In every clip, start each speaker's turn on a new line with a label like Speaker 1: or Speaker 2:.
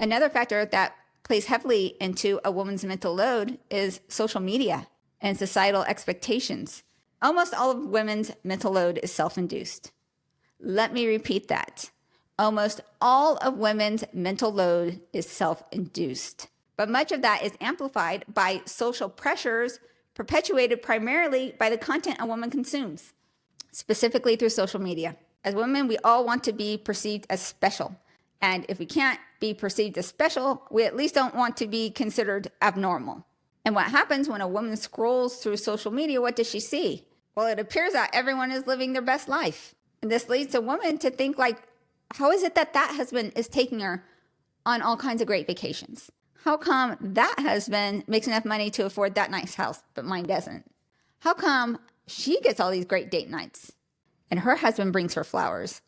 Speaker 1: Another factor that plays heavily into a woman's mental load is social media and societal expectations. Almost all of women's mental load is self-induced. Let me repeat that. Almost all of women's mental load is self-induced. But much of that is amplified by social pressures perpetuated primarily by the content a woman consumes, specifically through social media. As women, we all want to be perceived as special. And if we can't be perceived as special, we at least don't want to be considered abnormal. And what happens when a woman scrolls through social media, what does she see? Well, it appears that everyone is living their best life. And this leads a woman to think like, how is it that that husband is taking her on all kinds of great vacations? How come that husband makes enough money to afford that nice house, but mine doesn't? How come she gets all these great date nights and her husband brings her flowers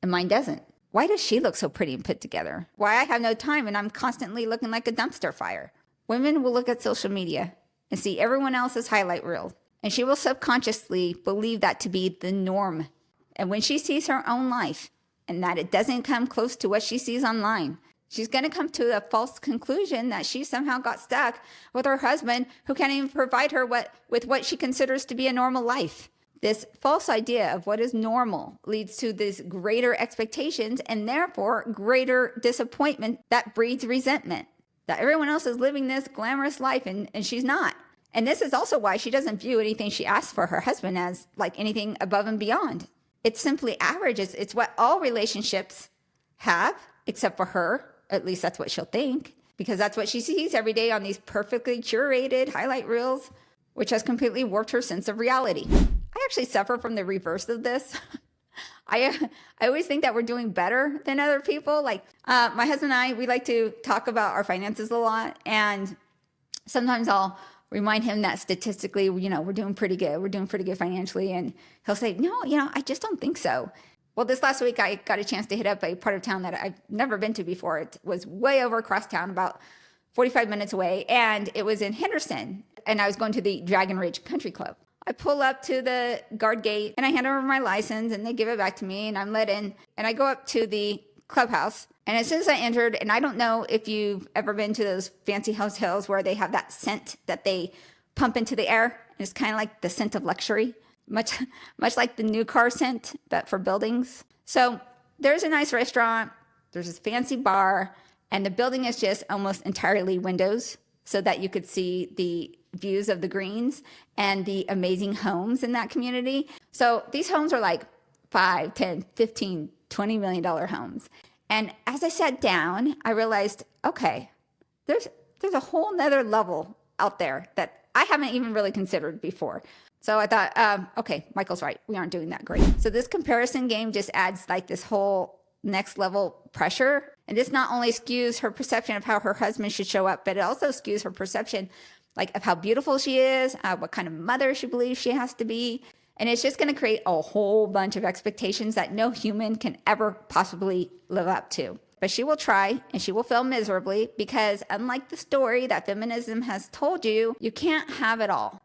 Speaker 1: and mine doesn't? Why does she look so pretty and put together? Why I have no time and I'm constantly looking like a dumpster fire? Women will look at social media and see everyone else's highlight reel, and she will subconsciously believe that to be the norm. And when she sees her own life and that it doesn't come close to what she sees online, she's going to come to a false conclusion that she somehow got stuck with her husband who can't even provide her with what she considers to be a normal life. This false idea of what is normal leads to these greater expectations and therefore greater disappointment that breeds resentment. That everyone else is living this glamorous life and she's not. And this is also why she doesn't view anything she asks for her husband as like anything above and beyond. It's simply average. It's what all relationships have, except for her. At least that's what she'll think, because that's what she sees every day on these perfectly curated highlight reels, which has completely warped her sense of reality. I actually suffer from the reverse of this. I always think that we're doing better than other people. Like my husband and I, we like to talk about our finances a lot. And sometimes I'll remind him that statistically, we're doing pretty good. We're doing pretty good financially. And he'll say, no, I just don't think so. Well, this last week, I got a chance to hit up a part of town that I've never been to before. It was way over across town, about 45 minutes away. And it was in Henderson. And I was going to the Dragon Ridge Country Club. I pull up to the guard gate and I hand over my license and they give it back to me and I'm let in. And I go up to the clubhouse. And as soon as I entered, and I don't know if you've ever been to those fancy hotels where they have that scent that they pump into the air. It's kind of like the scent of luxury, much like the new car scent, but for buildings. So there's a nice restaurant, there's this fancy bar, and the building is just almost entirely windows so that you could see the views of the greens and the amazing homes in that community. So these homes are like $5, $10, $15, $20 million homes. And as I sat down, I realized, okay, there's a whole nother level out there that I haven't even really considered before. So I thought, okay, Michael's right. We aren't doing that great. So this comparison game just adds like this whole next level pressure. And this not only skews her perception of how her husband should show up, but it also skews her perception like of how beautiful she is, what kind of mother she believes she has to be. And it's just going to create a whole bunch of expectations that no human can ever possibly live up to. But she will try and she will fail miserably because unlike the story that feminism has told you, you can't have it all.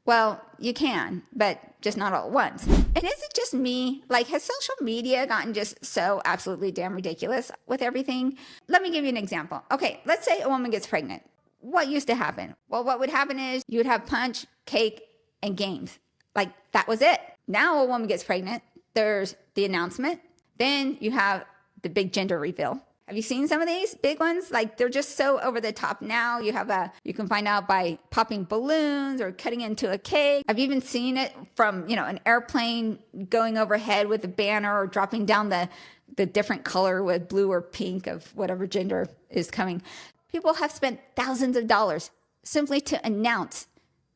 Speaker 1: Well, you can, but just not all at once. And is it just me? Like, has social media gotten just so absolutely damn ridiculous with everything? Let me give you an example. Okay, let's say a woman gets pregnant. What used to happen? Well, what would happen is you would have punch, cake, and games. Like, that was it. Now a woman gets pregnant. There's the announcement. Then you have the big gender reveal. Have you seen some of these big ones? Like, they're just so over the top now. You can find out by popping balloons or cutting into a cake. I've even seen it from, an airplane going overhead with a banner or dropping down the different color with blue or pink of whatever gender is coming. People have spent thousands of dollars simply to announce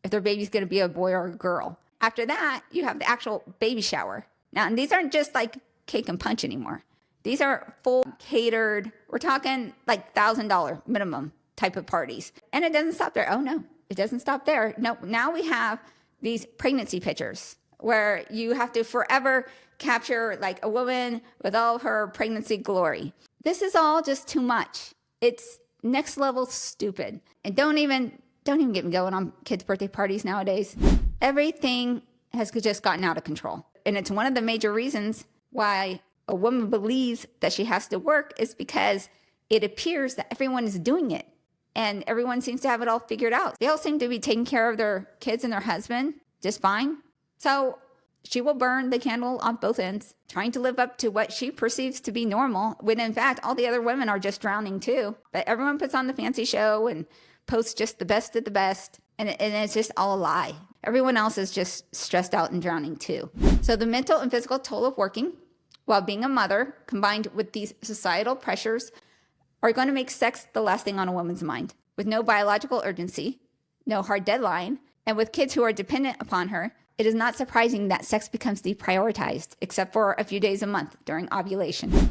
Speaker 1: if their baby's going to be a boy or a girl. After that, you have the actual baby shower. Now, and these aren't just like cake and punch anymore. These are full catered, we're talking like $1,000 minimum type of parties. And it doesn't stop there. Oh no, it doesn't stop there. No, now we have these pregnancy pictures where you have to forever capture like a woman with all her pregnancy glory. This is all just too much. It's next level stupid. And don't even get me going on kids' birthday parties nowadays. Everything has just gotten out of control. And it's one of the major reasons why a woman believes that she has to work is because it appears that everyone is doing it and everyone seems to have it all figured out. They all seem to be taking care of their kids and their husband just fine. So she will burn the candle on both ends, trying to live up to what she perceives to be normal, when in fact, all the other women are just drowning too. But everyone puts on the fancy show and posts just the best of the best. And it's just all a lie. Everyone else is just stressed out and drowning too. So the mental and physical toll of working while being a mother, combined with these societal pressures, are going to make sex the last thing on a woman's mind. With no biological urgency, no hard deadline, and with kids who are dependent upon her, it is not surprising that sex becomes deprioritized, except for a few days a month during ovulation.